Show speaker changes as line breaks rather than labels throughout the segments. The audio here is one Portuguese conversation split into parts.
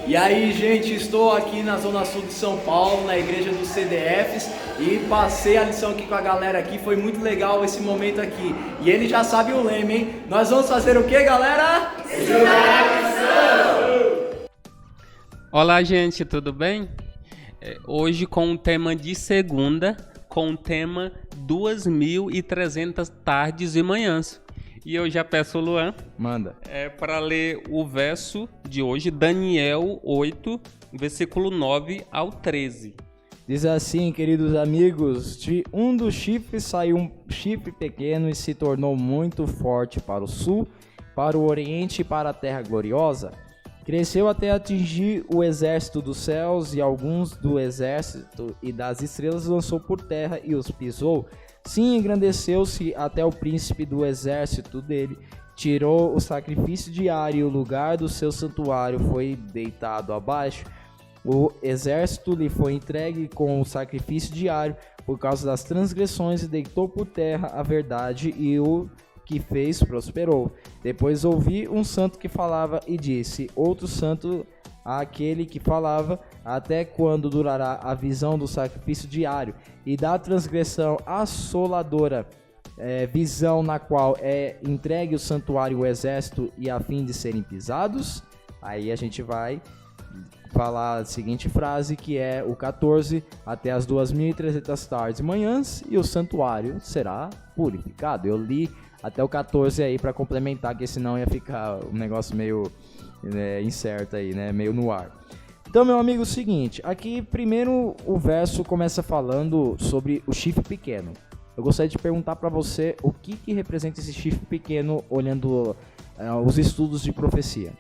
E aí, gente, estou aqui na Zona Sul de São Paulo, na igreja dos CDFs, e passei a lição aqui com a galera aqui, foi muito legal esse momento aqui. E ele já sabe o lema, hein? Nós vamos fazer o que, galera? Estudar a lição!
Olá, gente, tudo bem? Hoje com o tema de segunda, com o tema 2.300 tardes e manhãs. E eu já peço o Luan para ler o verso de hoje, Daniel 8, versículo 9 ao 13.
Diz assim, queridos amigos, de um dos chifres saiu um chifre pequeno e se tornou muito forte para o sul, para o oriente e para a terra gloriosa. Cresceu até atingir o exército dos céus, e alguns do exército e das estrelas lançou por terra e os pisou. Sim, engrandeceu-se até o príncipe do exército dele, tirou o sacrifício diário e o lugar do seu santuário foi deitado abaixo. O exército lhe foi entregue com o sacrifício diário por causa das transgressões e deitou por terra a verdade, e o que fez prosperou. Depois ouvi um santo que falava e disse, outro santo àquele que falava, até quando durará a visão do sacrifício diário e da transgressão assoladora, visão na qual é entregue o santuário e o exército e a fim de serem pisados? Aí a gente vai falar a seguinte frase, que é o 14, até as 2.300 tardes e manhãs, e o santuário será purificado. Eu li até o 14 aí para complementar, que senão ia ficar um negócio meio incerto aí, né? Meio no ar. Então, meu amigo, é o seguinte, aqui primeiro o verso começa falando sobre o chifre pequeno. Eu gostaria de perguntar para você o que representa esse chifre pequeno, olhando os estudos de profecia.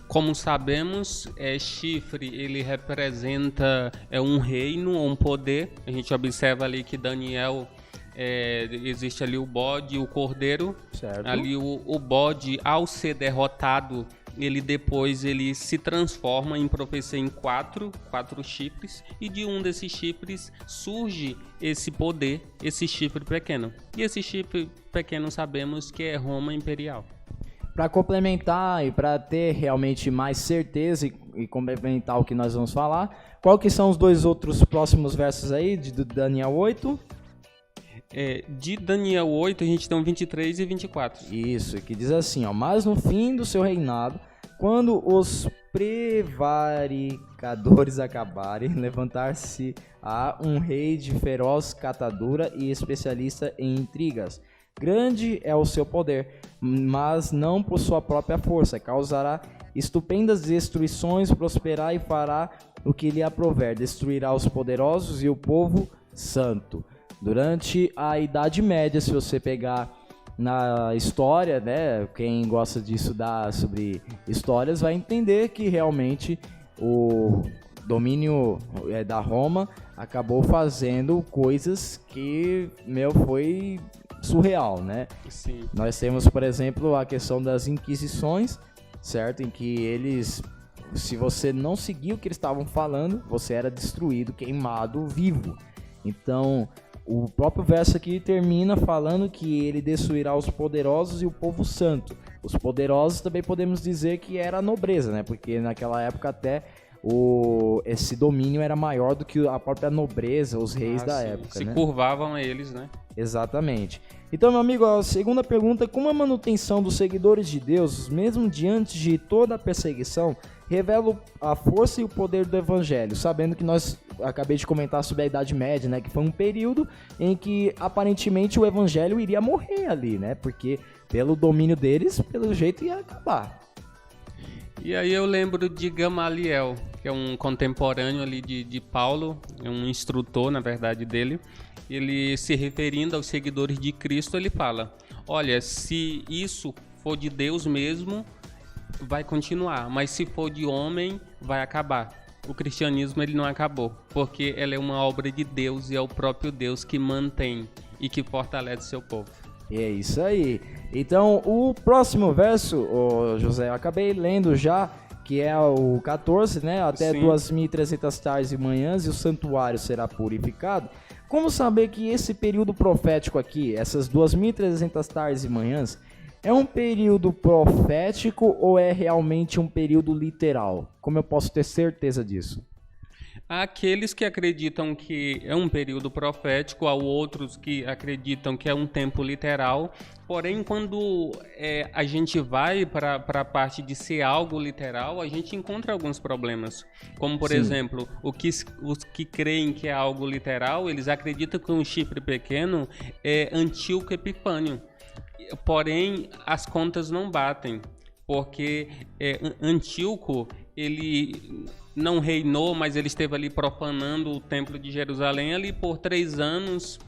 Como sabemos, chifre ele representa um reino, um poder. A gente observa ali que Daniel, existe ali o bode e o cordeiro.
Certo.
Ali o bode, ao ser derrotado, ele depois se transforma em profecia em quatro chifres, e de um desses chifres surge esse poder, esse chifre pequeno. E esse chifre pequeno sabemos que é Roma Imperial.
Para complementar e para ter realmente mais certeza e complementar o que nós vamos falar, qual que são os dois outros próximos versos aí de Daniel 8?
De Daniel 8 a gente tem 23 e 24.
Isso, que diz assim, ó, mas no fim do seu reinado, quando os prevaricadores acabarem, levantar-se-á um rei de feroz catadura e especialista em intrigas. Grande é o seu poder, mas não por sua própria força. Causará estupendas destruições, prosperará e fará o que lhe aprouver. Destruirá os poderosos e o povo santo. Durante a Idade Média, se você pegar na história, né, quem gosta de estudar sobre histórias vai entender que realmente o domínio da Roma acabou fazendo coisas que, foi surreal, né?
Sim.
Nós temos, por exemplo, a questão das inquisições, certo? Em que eles, se você não seguia o que eles estavam falando, você era destruído, queimado, vivo. Então, o próprio verso aqui termina falando que ele destruirá os poderosos e o povo santo. Os poderosos também podemos dizer que era a nobreza, né? Porque naquela época até esse domínio era maior do que a própria nobreza, os reis da época.
Se curvavam a eles, né?
Exatamente. Então, meu amigo, a segunda pergunta, como a manutenção dos seguidores de Deus, mesmo diante de toda a perseguição, revela a força e o poder do evangelho, sabendo que nós acabei de comentar sobre a Idade Média, né, que foi um período em que aparentemente o evangelho iria morrer ali, né, porque pelo domínio deles, pelo jeito ia acabar.
E aí eu lembro de Gamaliel, que é um contemporâneo ali de Paulo, é um instrutor, na verdade, dele. Ele, se referindo aos seguidores de Cristo, ele fala, olha, se isso for de Deus mesmo, vai continuar, mas se for de homem, vai acabar. O cristianismo ele não acabou, porque ela é uma obra de Deus e é o próprio Deus que mantém e que fortalece seu povo.
É isso aí. Então, o próximo verso, José, eu acabei lendo já, que é o 14, né? Até 2.300 tardes e manhãs e o santuário será purificado. Como saber que esse período profético aqui, essas 2.300 tardes e manhãs, É um período profético ou é realmente um período literal? Como eu posso ter certeza disso?
Há aqueles que acreditam que é um período profético, há outros que acreditam que é um tempo literal. Porém, quando a gente vai para a parte de ser algo literal, a gente encontra alguns problemas. Como, por exemplo, os que creem que é algo literal, eles acreditam que um chifre pequeno é Antíoco Epifânio. Porém, as contas não batem, porque Antíoco, ele não reinou, mas ele esteve ali profanando o Templo de Jerusalém ali por 3 anos,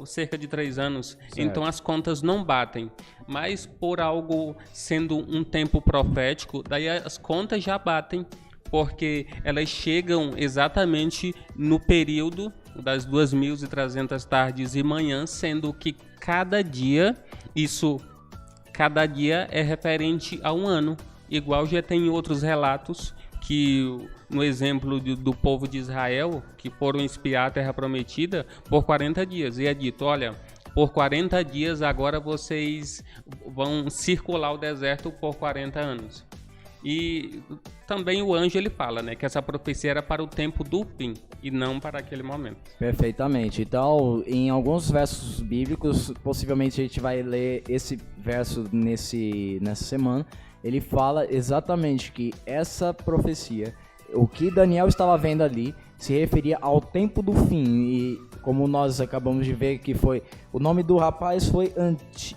cerca de 3 anos. Certo. Então as contas não batem. Mas por algo sendo um tempo profético, daí as contas já batem, porque elas chegam exatamente no período das 2.300 tardes e manhãs, sendo que cada dia é referente a um ano. Igual já tem outros relatos que, no exemplo do povo de Israel, que foram espiar a Terra Prometida por 40 dias. E é dito, olha, por 40 dias agora vocês vão circular o deserto por 40 anos. E também o anjo ele fala, né, que essa profecia era para o tempo do fim e não para aquele momento.
Perfeitamente. Então, em alguns versos bíblicos, possivelmente a gente vai ler esse verso nessa semana, ele fala exatamente que essa profecia, o que Daniel estava vendo ali, se referia ao tempo do fim. E como nós acabamos de ver que foi... O nome do rapaz foi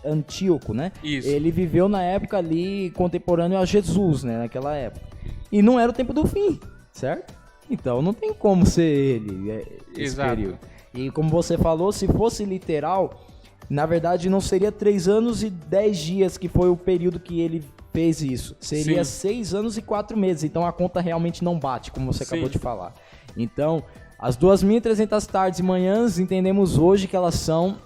Antíoco, né?
Isso.
Ele viveu na época ali contemporâneo a Jesus, né? Naquela época. E não era o tempo do fim, certo? Então não tem como ser ele, esse
Exato.
período. E como você falou, se fosse literal, na verdade não seria 3 anos e 10 dias que foi o período que ele fez isso. Seria 6 anos e 4 meses. Então a conta realmente não bate, como você acabou de falar. Então, as 2.300 tardes e manhãs, entendemos hoje que elas são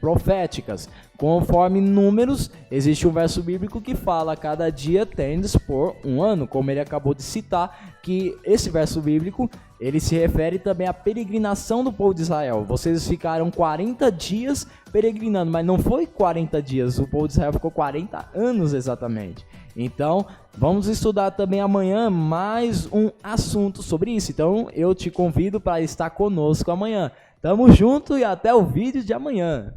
proféticas. Conforme números, existe um verso bíblico que fala: cada dia tendes por um ano, como ele acabou de citar, que esse verso bíblico, ele se refere também à peregrinação do povo de Israel. Vocês ficaram 40 dias peregrinando, mas não foi 40 dias, o povo de Israel ficou 40 anos exatamente. Então, vamos estudar também amanhã mais um assunto sobre isso. Então, eu te convido para estar conosco amanhã. Tamo junto e até o vídeo de amanhã.